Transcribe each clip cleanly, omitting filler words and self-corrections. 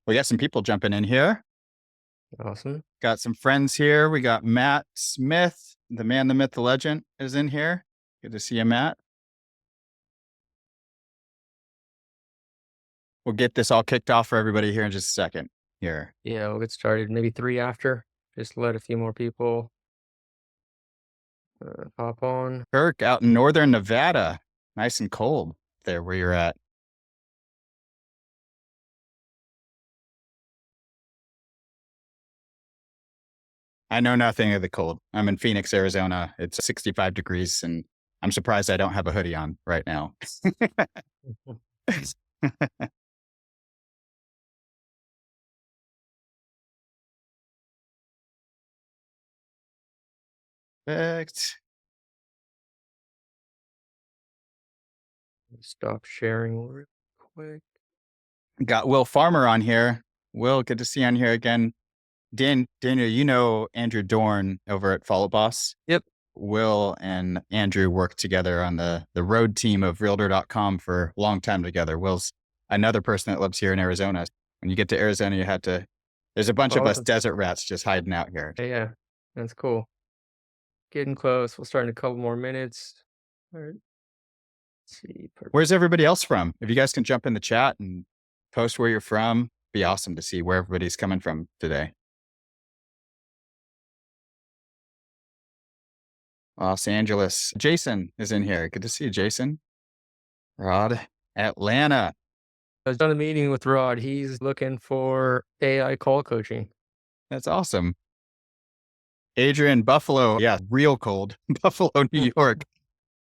We got some people jumping in here. Awesome. Got some friends here. We got Matt Smith, the man, the myth, the legend is in here. Good to see you, Matt. We'll get this all kicked off for everybody here in just a second here. Yeah, we'll get started maybe 3 after. Just let a few more people hop on. Kirk out in northern Nevada. Nice and cold there where you're at. I know nothing of the cold. I'm in Phoenix, Arizona. It's 65 degrees, and I'm surprised I don't have a hoodie on right now. Perfect. Stop sharing real quick. Got Will Farmer on here. Will, good to see you on here again. Daniel, you know Andrew Dorn over at Follow Boss. Yep. Will and Andrew worked together on the road team of Realtor.com for a long time together. Will's another person that lives here in Arizona. When you get to Arizona, you had to, there's a bunch of us desert rats just hiding out here. Yeah, that's cool. Getting close. We'll start in a couple more minutes. All right. Let's see. Perfect. Where's everybody else from? If you guys can jump in the chat and post where you're from, be awesome to see where everybody's coming from today. Los Angeles. Jason is in here. Good to see you, Jason. Rod, Atlanta. I was done a meeting with Rod. He's looking for AI call coaching. That's awesome. Adrian, Buffalo. Yeah, real cold. Buffalo, New York.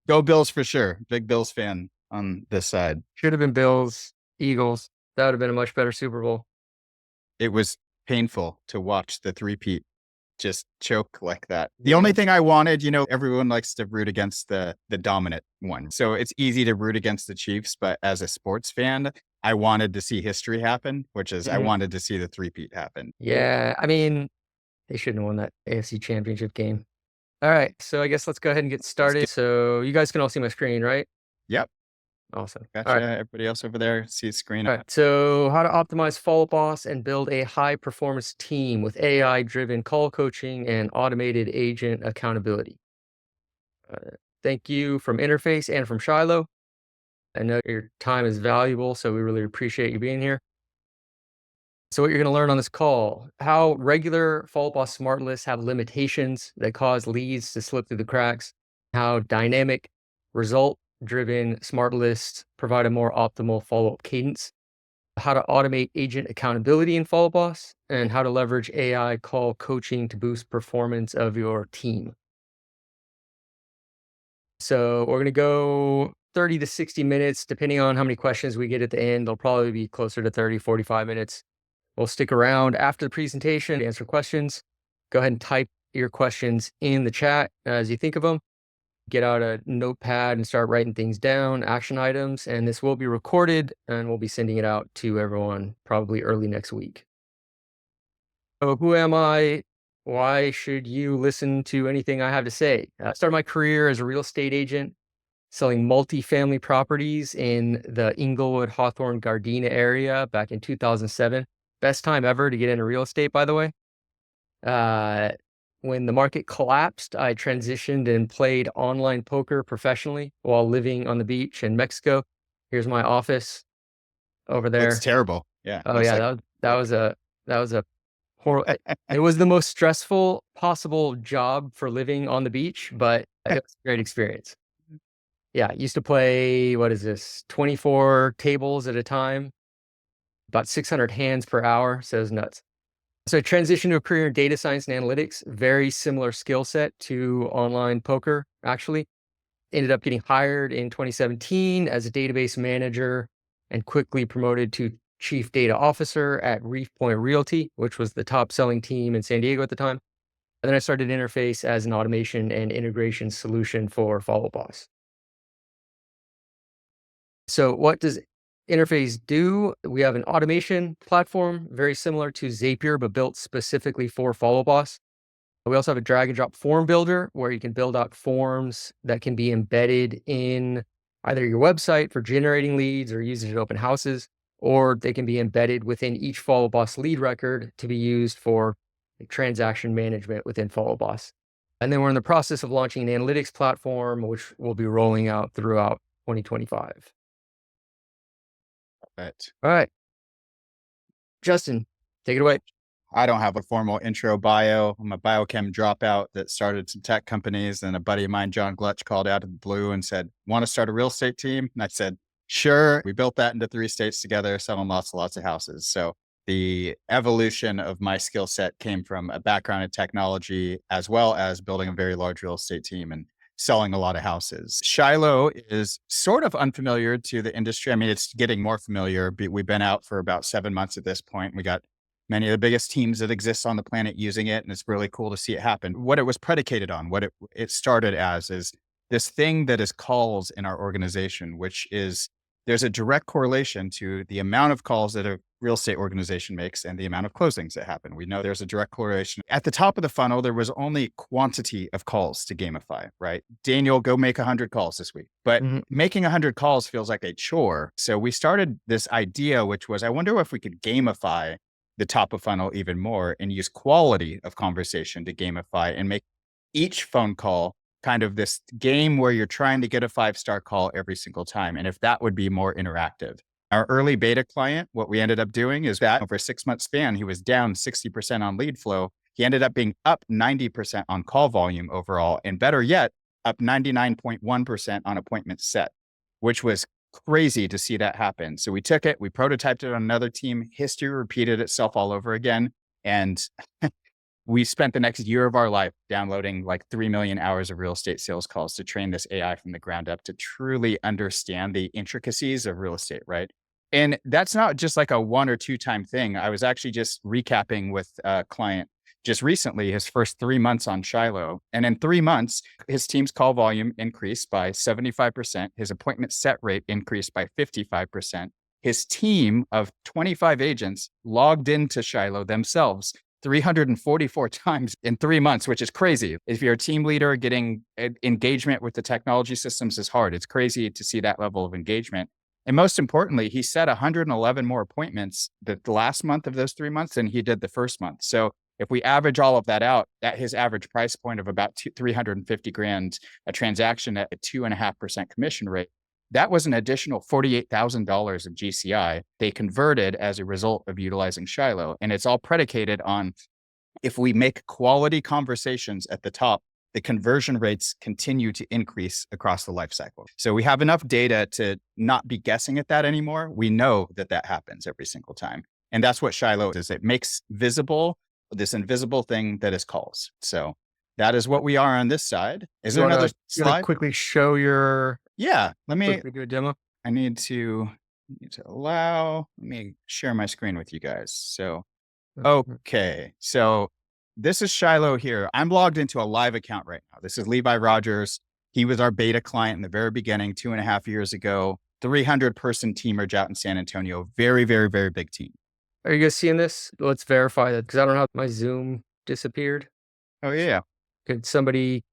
Go Bills for sure. Big Bills fan on this side. Should have been Bills, Eagles. That would have been a much better Super Bowl. It was painful to watch the three-peat just choke like that. The only thing I wanted, everyone likes to root against the dominant one. So it's easy to root against the Chiefs, but as a sports fan, I wanted to see history happen, which is I wanted to see the three-peat happen. Yeah, I mean, they shouldn't have won that AFC Championship game. All right, so I guess let's go ahead and get started. So you guys can all see my screen, right? Yep. Awesome. Gotcha. All right. Everybody else over there, see a screen. All right. So how to optimize Follow Boss and build a high performance team with AI driven call coaching and automated agent accountability. Thank you from Interface and from Shilo. I know your time is valuable, so we really appreciate you being here. So what you're going to learn on this call, how regular Follow Boss smart lists have limitations that cause leads to slip through the cracks, how dynamic result-driven smart lists provide a more optimal follow-up cadence, how to automate agent accountability in Follow Boss, and how to leverage AI call coaching to boost performance of your team. So we're going to go 30 to 60 minutes, depending on how many questions we get at the end. They'll probably be closer to 30, 45 minutes. We'll stick around after the presentation to answer questions. Go ahead and type your questions in the chat as you think of them. Get out a notepad and start writing things down, action items, and this will be recorded and we'll be sending it out to everyone probably early next week. So who am I? Why should you listen to anything I have to say? I started my career as a real estate agent, selling multifamily properties in the Inglewood, Hawthorne, Gardena area back in 2007. Best time ever to get into real estate, by the way. When the market collapsed, I transitioned and played online poker professionally while living on the beach in Mexico. Here's my office over there. It's terrible. Yeah. Oh yeah, that was a horrible. It was the most stressful possible job for living on the beach, but it was a great experience. Yeah, I used to play, 24 tables at a time, about 600 hands per hour. So it was nuts. So I transitioned to a career in data science and analytics, very similar skill set to online poker, actually. Ended up getting hired in 2017 as a database manager and quickly promoted to chief data officer at Reef Point Realty, which was the top selling team in San Diego at the time. And then I started Interface as an automation and integration solution for Follow Boss. So what does Interface do? We have an automation platform, very similar to Zapier, but built specifically for Follow Boss. We also have a drag and drop form builder where you can build out forms that can be embedded in either your website for generating leads or use it at open houses, or they can be embedded within each Follow Boss lead record to be used for transaction management within Follow Boss. And then we're in the process of launching an analytics platform, which we'll be rolling out throughout 2025. But All right, Justin, take it away. I don't have a formal intro bio. I'm a biochem dropout that started some tech companies. And a buddy of mine, John Glutch, called out of the blue and said, "Want to start a real estate team?" And I said, "Sure." We built that into 3 states together, selling lots of houses. So the evolution of my skill set came from a background in technology, as well as building a very large real estate team and selling a lot of houses. Shilo is sort of unfamiliar to the industry. I mean, it's getting more familiar. We've been out for about 7 months at this point. We got many of the biggest teams that exist on the planet using it, and it's really cool to see it happen. What it was predicated on, what it started as, is this thing that is calls in our organization, which is there's a direct correlation to the amount of calls that a real estate organization makes and the amount of closings that happen. We know there's a direct correlation. At the top of the funnel, there was only quantity of calls to gamify, right? Daniel, go make 100 calls this week. But making 100 calls feels like a chore. So we started this idea, which was, I wonder if we could gamify the top of funnel even more and use quality of conversation to gamify and make each phone call kind of this game where you're trying to get a 5-star call every single time. And if that would be more interactive. Our early beta client, what we ended up doing is that over a 6-month span, he was down 60% on lead flow. He ended up being up 90% on call volume overall. And better yet, up 99.1% on appointments set, which was crazy to see that happen. So we took it, we prototyped it on another team. History repeated itself all over again. And we spent the next year of our life downloading like 3 million hours of real estate sales calls to train this AI from the ground up to truly understand the intricacies of real estate, right? And that's not just like a 1 or 2 time thing. I was actually just recapping with a client just recently, his first 3 months on Shilo. And in 3 months, his team's call volume increased by 75%. His appointment set rate increased by 55%. His team of 25 agents logged into Shilo themselves 344 times in 3 months, which is crazy. If you're a team leader, getting engagement with the technology systems is hard. It's crazy to see that level of engagement. And most importantly, he set 111 more appointments the last month of those 3 months than he did the first month. So if we average all of that out, at his average price point of about $350,000 a transaction at a 2.5% commission rate, that was an additional $48,000 of GCI they converted as a result of utilizing Shilo. And it's all predicated on, if we make quality conversations at the top, the conversion rates continue to increase across the life cycle. So we have enough data to not be guessing at that anymore. We know that that happens every single time. And that's what Shilo is. It makes visible this invisible thing that is calls. So that is what we are on this side. Is there another slide? Quickly show your... Yeah, let me do a demo. I need to allow, let me share my screen with you guys. So, okay. So this is Shilo here. I'm logged into a live account right now. This is Levi Rogers. He was our beta client in the very beginning, 2.5 years ago, 300 person teamer out in San Antonio. Very, very, very big team. Are you guys seeing this? Let's verify that, because I don't know how my Zoom disappeared. Oh yeah. Could somebody...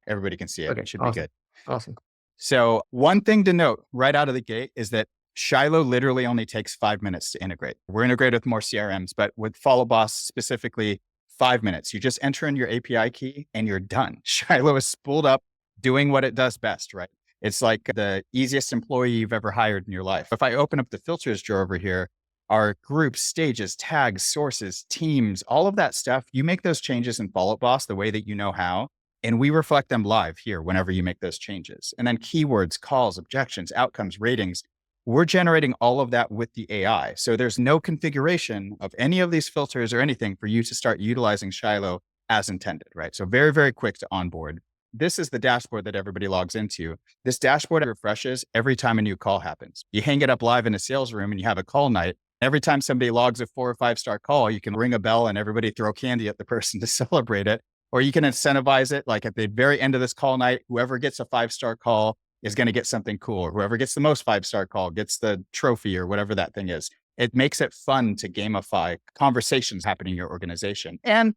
Everybody can see it. Okay, It should awesome. be good. Awesome. So one thing to note right out of the gate is that Shilo literally only takes 5 minutes to integrate. We're integrated with more CRMs, but with Follow Boss specifically, 5 minutes. You just enter in your API key and you're done. Shilo is spooled up doing what it does best, right? It's like the easiest employee you've ever hired in your life. If I open up the filters drawer over here, our groups, stages, tags, sources, teams, all of that stuff, you make those changes in Follow Boss the way that you know how. And we reflect them live here whenever you make those changes. And then keywords, calls, objections, outcomes, ratings, we're generating all of that with the AI. So there's no configuration of any of these filters or anything for you to start utilizing Shilo as intended, right? So very, very quick to onboard. This is the dashboard that everybody logs into. This dashboard refreshes every time a new call happens. You hang it up live in a sales room and you have a call night. Every time somebody logs a 4 or 5-star call, you can ring a bell and everybody throw candy at the person to celebrate it. Or you can incentivize it, like at the very end of this call night, whoever gets a 5-star call is going to get something cool. Or whoever gets the most 5-star call gets the trophy or whatever that thing is. It makes it fun to gamify conversations happening in your organization. And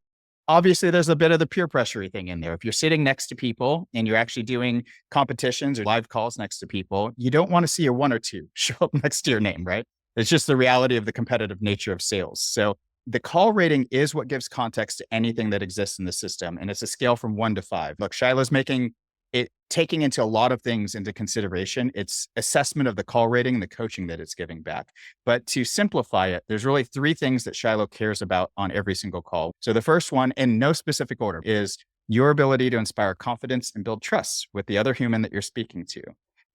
obviously, there's a bit of the peer pressure thing in there. If you're sitting next to people and you're actually doing competitions or live calls next to people, you don't want to see a 1 or 2 show up next to your name, right? It's just the reality of the competitive nature of sales. So the call rating is what gives context to anything that exists in the system. And it's a scale from 1 to 5. Look, Shiloh's making it, taking into a lot of things into consideration. It's assessment of the call rating and the coaching that it's giving back. But to simplify it, there's really 3 things that Shiloh cares about on every single call. So the first one, in no specific order, is your ability to inspire confidence and build trust with the other human that you're speaking to.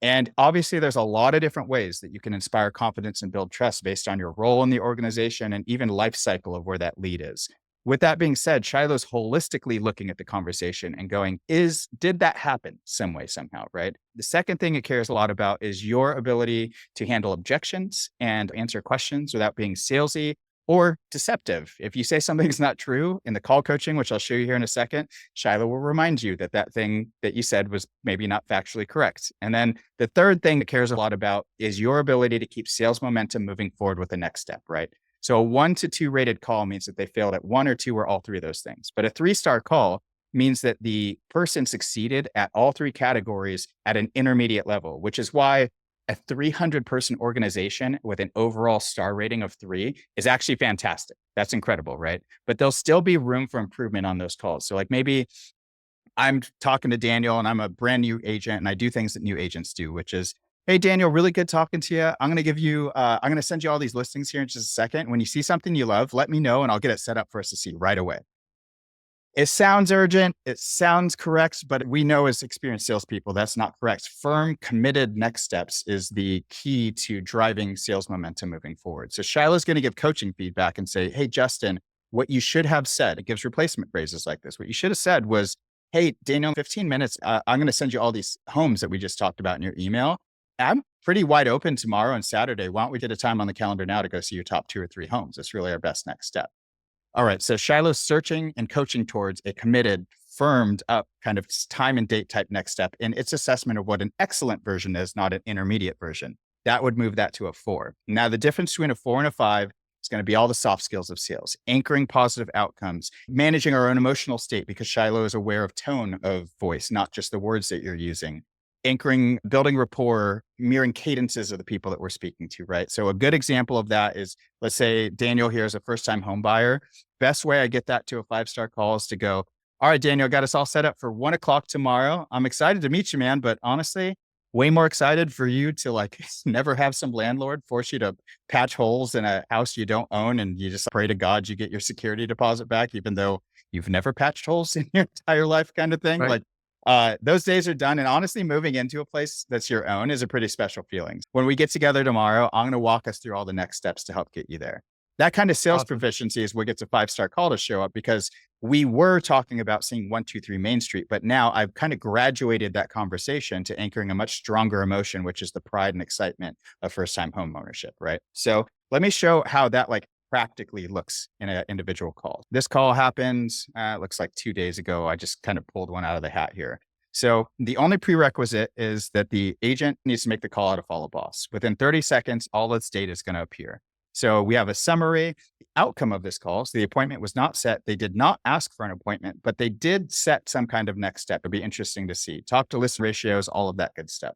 And obviously, there's a lot of different ways that you can inspire confidence and build trust based on your role in the organization and even life cycle of where that lead is. With that being said, Shiloh's holistically looking at the conversation and going, did that happen some way, somehow, right? The second thing it cares a lot about is your ability to handle objections and answer questions without being salesy or deceptive. If you say something's not true in the call coaching, which I'll show you here in a second, Shiloh will remind you that that thing that you said was maybe not factually correct. And then the third thing it cares a lot about is your ability to keep sales momentum moving forward with the next step, right? So a 1 to 2 rated call means that they failed at 1 or 2 or all 3 of those things. But a 3-star call means that the person succeeded at all 3 categories at an intermediate level, which is why a 300-person organization with an overall star rating of 3 is actually fantastic. That's incredible, right? But there'll still be room for improvement on those calls. So like maybe I'm talking to Daniel and I'm a brand new agent and I do things that new agents do, which is, hey, Daniel, really good talking to you. I'm going to send you all these listings here in just a second. When you see something you love, let me know and I'll get it set up for us to see right away. It sounds urgent. It sounds correct, but we know as experienced salespeople, that's not correct. Firm, committed next steps is the key to driving sales momentum moving forward. So Shiloh's going to give coaching feedback and say, hey, Justin, what you should have said, it gives replacement phrases like this. What you should have said was, hey, Daniel, in 15 minutes, I'm going to send you all these homes that we just talked about in your email. I'm pretty wide open tomorrow and Saturday. Why don't we get a time on the calendar now to go see your top 2 or 3 homes? It's really our best next step. All right. So Shiloh's searching and coaching towards a committed, firmed up kind of time and date type next step in its assessment of what an excellent version is, not an intermediate version. That would move that to a 4. Now, the difference between a 4 and a 5 is going to be all the soft skills of sales, anchoring positive outcomes, managing our own emotional state because Shiloh is aware of tone of voice, not just the words that you're using. Anchoring, building rapport, mirroring cadences of the people that we're speaking to, right? So a good example of that is, let's say Daniel here is a first-time home buyer. Best way I get that to a 5-star call is to go, all right, Daniel, got us all set up for 1:00 tomorrow. I'm excited to meet you, man. But honestly, way more excited for you to like never have some landlord force you to patch holes in a house you don't own. And you just pray to God you get your security deposit back, even though you've never patched holes in your entire life kind of thing. Right. Like, those days are done. And honestly, moving into a place that's your own is a pretty special feeling. When we get together tomorrow, I'm going to walk us through all the next steps to help get you there. That kind of sales Awesome. proficiency is what gets a 5-star call to show up because we were talking about seeing 123 Main Street, but now I've kind of graduated that conversation to anchoring a much stronger emotion, which is the pride and excitement of first-time home ownership, right? So let me show how that like practically looks in an individual call. This call happened, looks like 2 days ago. I just kind of pulled one out of the hat here. So the only prerequisite is that the agent needs to make the call out of Follow Boss. Within 30 seconds, all its data is going to appear. So we have a summary, the outcome of this call. So the appointment was not set. They did not ask for an appointment, but they did set some kind of next step. It'll be interesting to see. Talk to list ratios, all of that good stuff.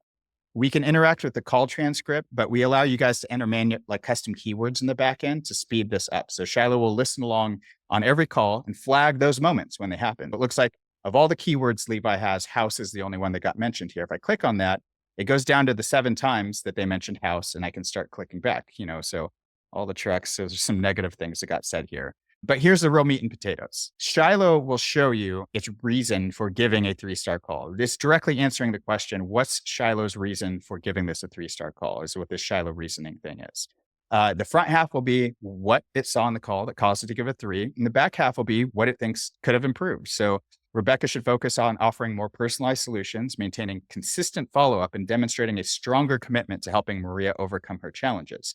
We can interact with the call transcript, but we allow you guys to enter like custom keywords in the back end to speed this up. So Shiloh will listen along on every call and flag those moments when they happen. It looks like of all the keywords Levi has, house is the only one that got mentioned here. If I click on that, it goes down to the 7 times that they mentioned house and I can start clicking back, so all the trucks. So there's some negative things that got said here. But here's the real meat and potatoes. Shiloh will show you its reason for giving a 3-star call. This directly answering the question, what's Shiloh's reason for giving this a 3-star call is what this Shiloh reasoning thing is. The front half will be what it saw in the call that caused it to give a 3. And the back half will be what it thinks could have improved. So Rebecca should focus on offering more personalized solutions, maintaining consistent follow-up, and demonstrating a stronger commitment to helping Maria overcome her challenges.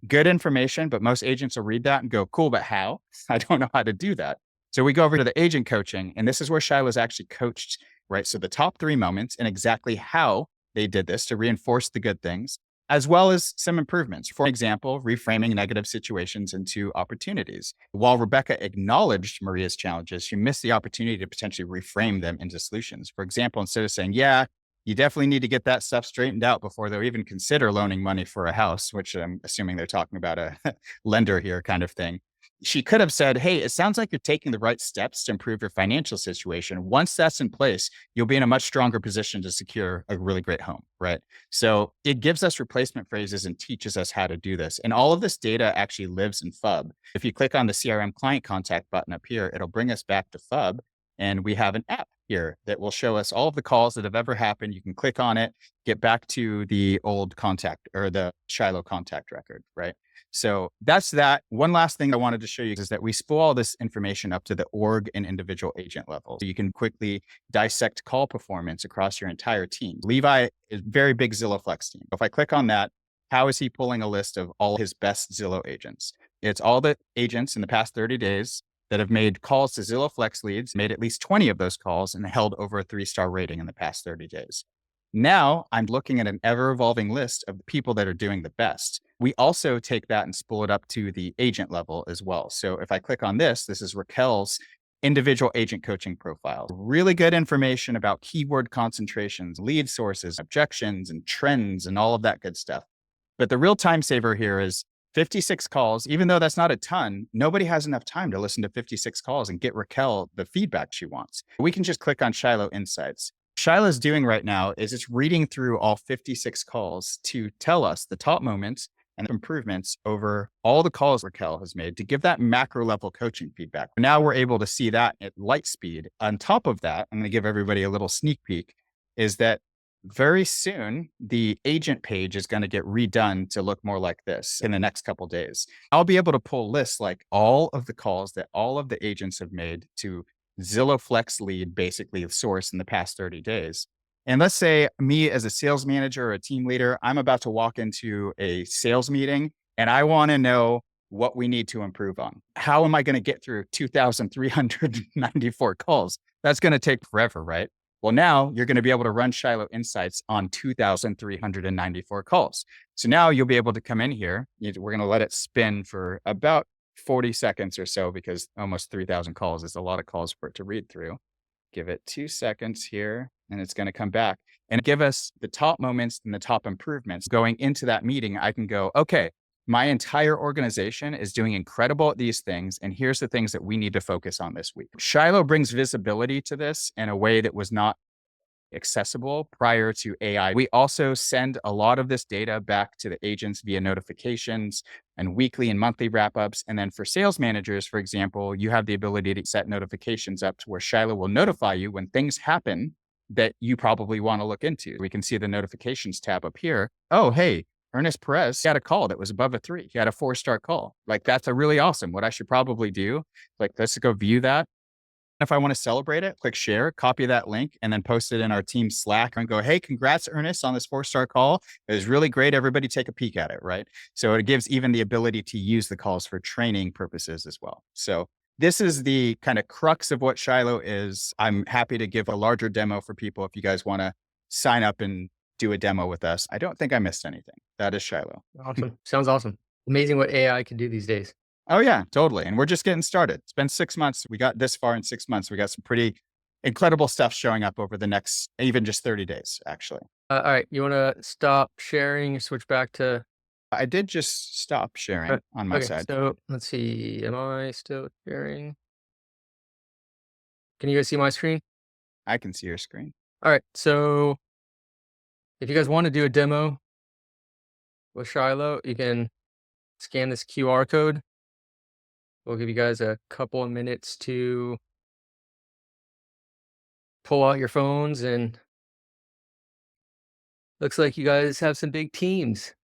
Good information, but most agents will read that and go, cool, but how? I don't know how to do that. So we go over to the agent coaching, and this is where Shiloh's actually coached, right? So the top 3 moments and exactly how they did this to reinforce the good things, as well as some improvements. For example, reframing negative situations into opportunities. While Rebecca acknowledged Maria's challenges, she missed the opportunity to potentially reframe them into solutions. For example, instead of saying, yeah, you definitely need to get that stuff straightened out before they'll even consider loaning money for a house, which I'm assuming they're talking about a lender here kind of thing. She could have said, hey, it sounds like you're taking the right steps to improve your financial situation. Once that's in place, you'll be in a much stronger position to secure a really great home, right? So it gives us replacement phrases and teaches us how to do this. And all of this data actually lives in FUB. If you click on the CRM client contact button up here, it'll bring us back to FUB. And we have an app here that will show us all of the calls that have ever happened. You can click on it, get back to the old contact or the Shilo contact record, right? So that's that. One last thing I wanted to show you is that we spool all this information up to the org and individual agent level. So you can quickly dissect call performance across your entire team. Levi is a very big Zillow Flex team. If I click on that, how is he pulling a list of all his best Zillow agents? It's all the agents in the past 30 days that have made calls to Zillow Flex leads, made at least 20 of those calls, and held over a 3-star rating in the past 30 days. Now I'm looking at an ever-evolving list of the people that are doing the best. We also take that and spool it up to the agent level as well. So if I click on this, this is Raquel's individual agent coaching profile. Really good information about keyword concentrations, lead sources, objections, and trends, and all of that good stuff. But the real time saver here is 56 calls. Even though that's not a ton, nobody has enough time to listen to 56 calls and get Raquel the feedback she wants. We can just click on Shilo Insights. Shilo's doing right now is it's reading through all 56 calls to tell us the top moments and improvements over all the calls Raquel has made to give that macro level coaching feedback. Now we're able to see that at light speed. On top of that, I'm going to give everybody a little sneak peek, is that very soon, the agent page is going to get redone to look more like this in the next couple of days. I'll be able to pull lists like all of the calls that all of the agents have made to Zillow Flex lead, basically the source in the past 30 days. And let's say me as a sales manager or a team leader, I'm about to walk into a sales meeting and I want to know what we need to improve on. How am I going to get through 2,394 calls? That's going to take forever, right? Well, now you're going to be able to run Shilo Insights on 2,394 calls. So now you'll be able to come in here. We're going to let it spin for about 40 seconds or so because almost 3,000 calls is a lot of calls for it to read through. Give it 2 seconds here and it's going to come back and give us the top moments and the top improvements. Going into that meeting, I can go, okay, my entire organization is doing incredible at these things. And here's the things that we need to focus on this week. Shilo brings visibility to this in a way that was not accessible prior to AI. We also send a lot of this data back to the agents via notifications and weekly and monthly wrap-ups. And then for sales managers, for example, you have the ability to set notifications up to where Shilo will notify you when things happen that you probably want to look into. We can see the notifications tab up here. Oh, hey, Ernest Perez had a call that was above a 3. He had a 4-star call. Like, that's a really awesome. What I should probably do, like, let's go view that. If I want to celebrate it, click share, copy that link, and then post it in our team Slack and go, hey, congrats, Ernest, on this 4-star call. It was really great. Everybody take a peek at it, right? So it gives even the ability to use the calls for training purposes as well. So this is the kind of crux of what Shilo is. I'm happy to give a larger demo for people if you guys want to sign up and do a demo with us. I don't think I missed anything. That is Shilo. Awesome. Sounds awesome. Amazing what AI can do these days. Oh yeah, totally. And we're just getting started. It's been 6 months. We got this far in 6 months. We got some pretty incredible stuff showing up over the next, even just 30 days, actually. All right. You want to stop sharing, switch back to... I did just stop sharing on my side. So let's see. Am I still sharing? Can you guys see my screen? I can see your screen. All right. So if you guys want to do a demo with Shilo, you can scan this QR code. We'll give you guys a couple of minutes to pull out your phones, and looks like you guys have some big teams.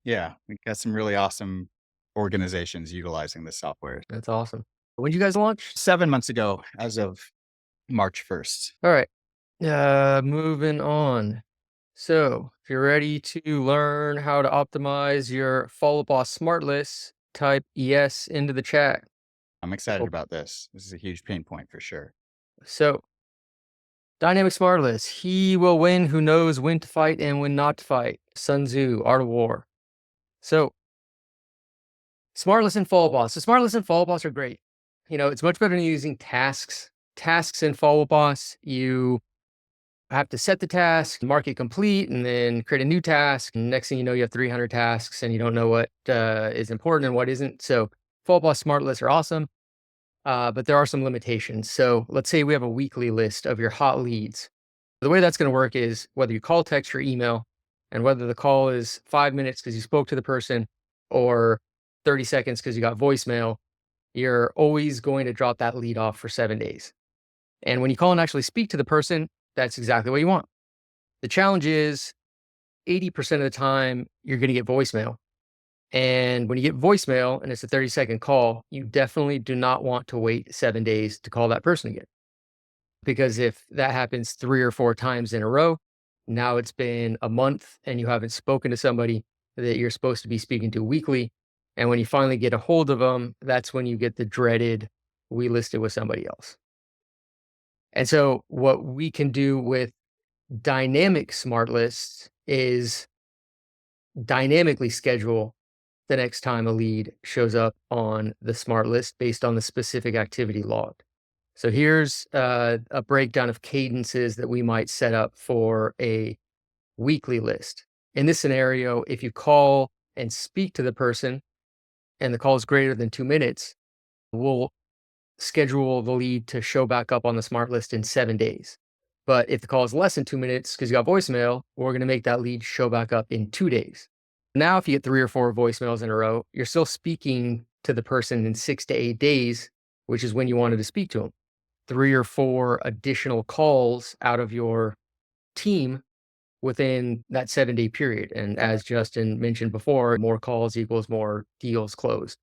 Yeah, we got some really awesome organizations utilizing this software. That's awesome. When did you guys launch? 7 months ago, as of March 1st. All right. Moving on. So if you're ready to learn how to optimize your Follow Boss smart lists, type yes into the chat. I'm excited about this. This is a huge pain point for sure. So dynamic smart list. He will win who knows when to fight and when not to fight. Sun Tzu, Art of War. So smart list and Follow Boss. So smart list and Follow Boss are great. You know, it's much better than using tasks. Tasks in Follow Boss, you have to set the task, mark it complete, and then create a new task. And next thing you know, you have 300 tasks and you don't know what is important and what isn't. So Follow Boss smart lists are awesome, but there are some limitations. So let's say we have a weekly list of your hot leads. The way that's going to work is whether you call, text, or email, and whether the call is 5 minutes because you spoke to the person or 30 seconds because you got voicemail, you're always going to drop that lead off for 7 days. And when you call and actually speak to the person, that's exactly what you want. The challenge is 80% of the time, you're going to get voicemail. And when you get voicemail and it's a 30-second call, you definitely do not want to wait 7 days to call that person again. Because if that happens 3 or 4 times in a row, now it's been a month and you haven't spoken to somebody that you're supposed to be speaking to weekly. And when you finally get a hold of them, that's when you get the dreaded, we listed with somebody else. And so what we can do with dynamic smart lists is dynamically schedule the next time a lead shows up on the smart list based on the specific activity logged. So here's a breakdown of cadences that we might set up for a weekly list. In this scenario, if you call and speak to the person and the call is greater than 2 minutes, we'll schedule the lead to show back up on the smart list in 7 days. But if the call is less than 2 minutes because you got voicemail, we're going to make that lead show back up in 2 days. Now, if you get 3 or 4 voicemails in a row, you're still speaking to the person in 6 to 8 days, which is when you wanted to speak to them. 3 or 4 additional calls out of your team within that 7-day period. And as Justin mentioned before, more calls equals more deals closed.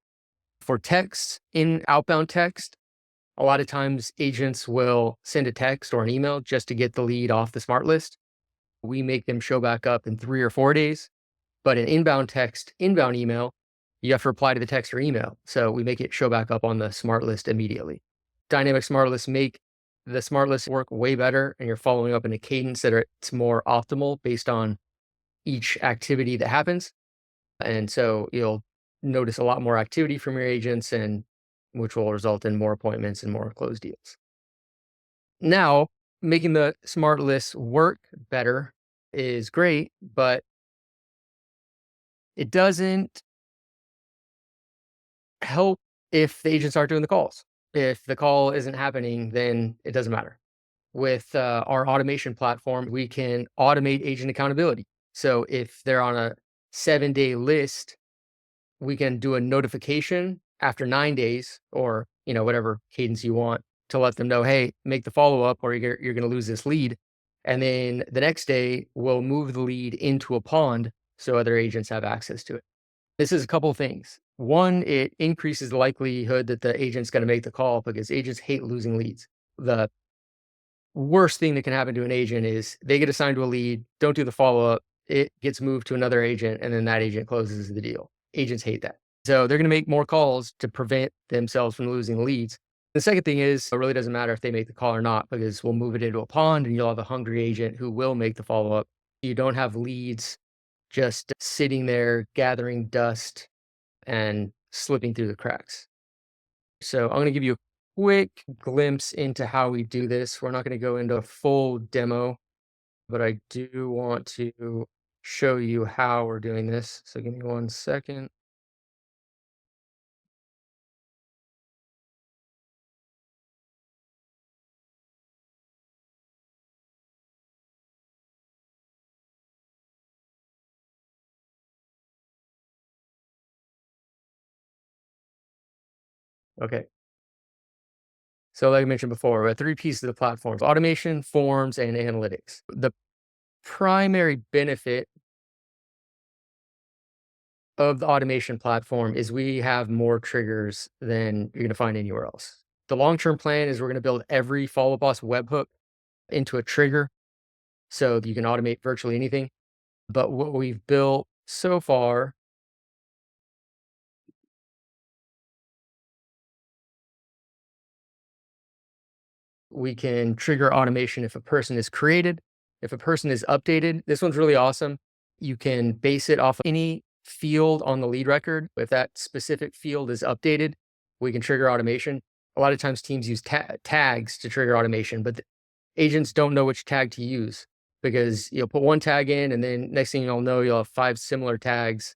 For text, in outbound text, a lot of times agents will send a text or an email just to get the lead off the smart list. We make them show back up in 3 or 4 days. But in inbound text, inbound email, you have to reply to the text or email. So we make it show back up on the smart list immediately. Dynamic smart lists make the smart list work way better, and you're following up in a cadence that it's more optimal based on each activity that happens. And so you'll notice a lot more activity from your agents, and which will result in more appointments and more closed deals. Now, making the smart lists work better is great, but it doesn't help if the agents aren't doing the calls. If the call isn't happening, then it doesn't matter. With our automation platform, we can automate agent accountability. So if they're on a 7-day list, we can do a notification after 9 days or, whatever cadence you want to let them know, hey, make the follow up or you're going to lose this lead. And then the next day, we'll move the lead into a pond so other agents have access to it. This is a couple of things. One, it increases the likelihood that the agent's going to make the call because agents hate losing leads. The worst thing that can happen to an agent is they get assigned to a lead, don't do the follow up, it gets moved to another agent, and then that agent closes the deal. Agents hate that. So they're going to make more calls to prevent themselves from losing leads. The second thing is, it really doesn't matter if they make the call or not because we'll move it into a pond and you'll have a hungry agent who will make the follow up. You don't have leads just sitting there gathering dust and slipping through the cracks. So I'm going to give you a quick glimpse into how we do this. We're not going to go into a full demo, but I do want to show you how we're doing this. So give me 1 second. Okay. So like I mentioned before, we have 3 pieces of the platforms: automation, forms, and analytics. The primary benefit of the automation platform is we have more triggers than you're going to find anywhere else. The long-term plan is we're going to build every Follow Boss webhook into a trigger so that you can automate virtually anything. But what we've built so far, we can trigger automation if a person is created, if a person is updated. This one's really awesome. You can base it off of any field on the lead record. If that specific field is updated, we can trigger automation. A lot of times teams use tags to trigger automation, but agents don't know which tag to use because you'll put one tag in and then next thing you'll know, you'll have 5 similar tags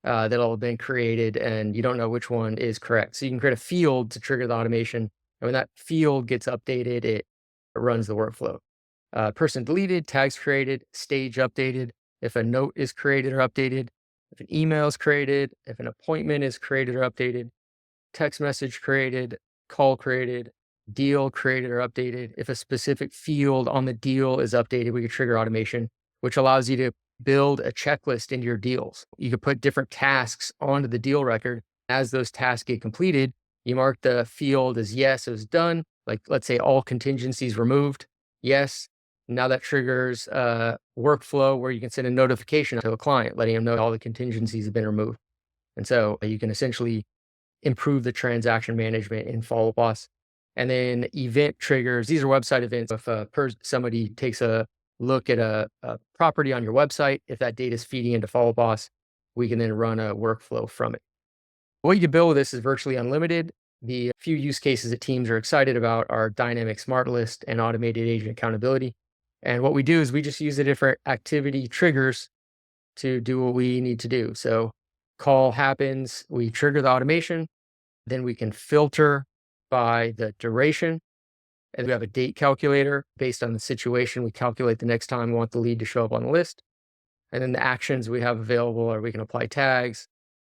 that'll have been created and you don't know which one is correct. So you can create a field to trigger the automation. And when that field gets updated, it runs the workflow. Person deleted, tags created, stage updated. If a note is created or updated, if an email is created, if an appointment is created or updated, text message created, call created, deal created or updated. If a specific field on the deal is updated, we could trigger automation, which allows you to build a checklist into your deals. You could put different tasks onto the deal record. As those tasks get completed, you mark the field as yes, it was done. Like let's say all contingencies removed. Yes. Now that triggers a workflow where you can send a notification to a client, letting them know all the contingencies have been removed. And so you can essentially improve the transaction management in Follow Boss. And then event triggers, these are website events. If somebody takes a look at a property on your website, if that data is feeding into Follow Boss, we can then run a workflow from it. What you can build with this is virtually unlimited. The few use cases that teams are excited about are dynamic smart list and automated agent accountability. And what we do is we just use the different activity triggers to do what we need to do. So call happens, we trigger the automation, then we can filter by the duration. And we have a date calculator based on the situation. We calculate the next time we want the lead to show up on the list. And then the actions we have available are we can apply tags,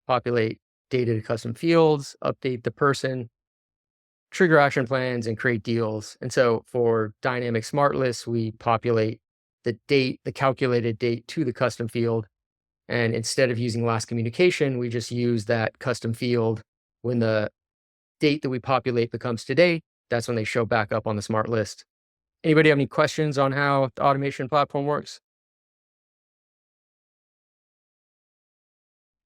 populate data to custom fields, update the person, trigger action plans, and create deals. And so for dynamic smart lists, we populate the date, the calculated date to the custom field. And instead of using last communication, we just use that custom field when the date that we populate becomes today. That's when they show back up on the smart list. Anybody have any questions on how the automation platform works?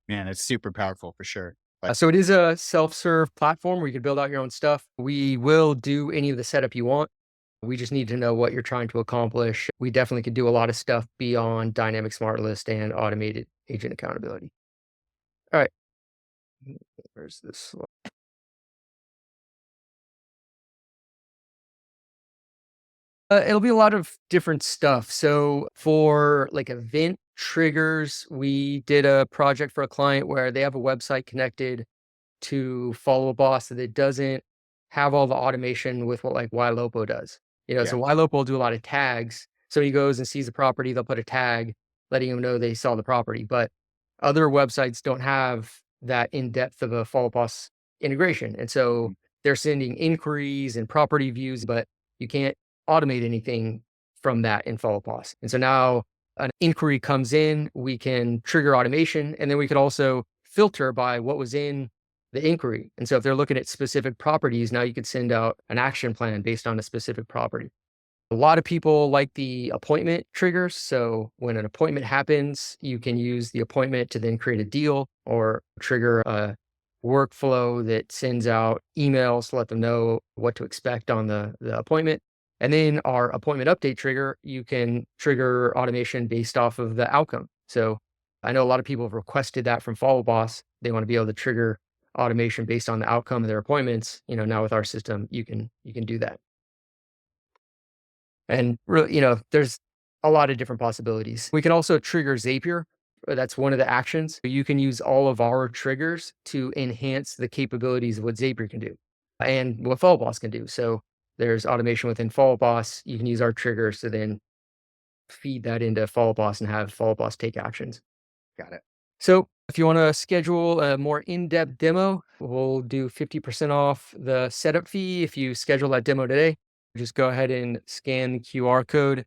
Man, it's super powerful for sure. So it is a self-serve platform where you can build out your own stuff. We will do any of the setup you want. We just need to know what you're trying to accomplish. We definitely could do a lot of stuff beyond dynamic smart list and automated agent accountability. All right. Where's this? It'll be a lot of different stuff. So for like event triggers, we did a project for a client where they have a website connected to Follow Boss that it doesn't have all the automation with what like YLopo does. Yeah. So YLopo will do a lot of tags. So he goes and sees the property, they'll put a tag letting him know they saw the property. But other websites don't have that in depth of a Follow Boss integration. And so they're sending inquiries and property views, but you can't automate anything from that in Follow Boss. And so now an inquiry comes in, we can trigger automation, and then we could also filter by what was in the inquiry. And so if they're looking at specific properties, now you could send out an action plan based on a specific property. A lot of people like the appointment triggers. So when an appointment happens, you can use the appointment to then create a deal or trigger a workflow that sends out emails to let them know what to expect on the appointment. And then our appointment update trigger, you can trigger automation based off of the outcome. So I know a lot of people have requested that from Follow Boss. They want to be able to trigger automation based on the outcome of their appointments. Now with our system, you can do that. And really, there's a lot of different possibilities. We can also trigger Zapier. That's one of the actions. You can use all of our triggers to enhance the capabilities of what Zapier can do and what Follow Boss can do. So there's automation within Follow Boss. You can use our triggers to then feed that into Follow Boss and have Follow Boss take actions. Got it. So if you want to schedule a more in-depth demo, we'll do 50% off the setup fee. If you schedule that demo today, just go ahead and scan the QR code.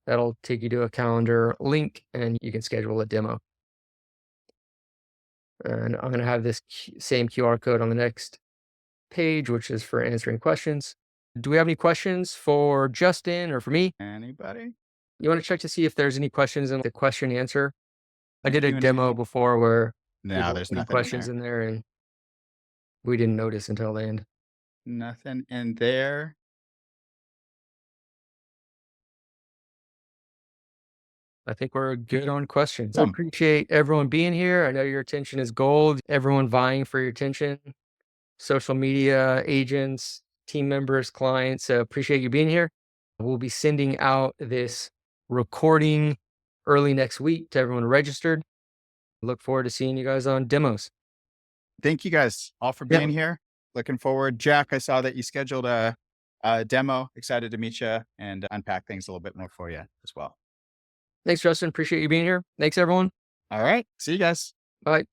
That'll take you to a calendar link and you can schedule a demo. And I'm going to have this same QR code on the next page, which is for answering questions. Do we have any questions for Justin or for me? Anybody? You want to check to see if there's any questions in the question answer? I did a Q&A. demo before where No, there's nothing questions in there and we didn't notice until the end. Nothing in there. I think we're good on questions. I Awesome. appreciate everyone being here. I know your attention is gold. Everyone vying for your attention. Social media agents, team members, clients. Appreciate you being here. We'll be sending out this recording early next week to everyone registered. Look forward to seeing you guys on demos. Thank you guys all for being here. Looking forward. Jack, I saw that you scheduled a demo. Excited to meet you and unpack things a little bit more for you as well. Thanks, Justin. Appreciate you being here. Thanks, everyone. All right. See you guys. Bye.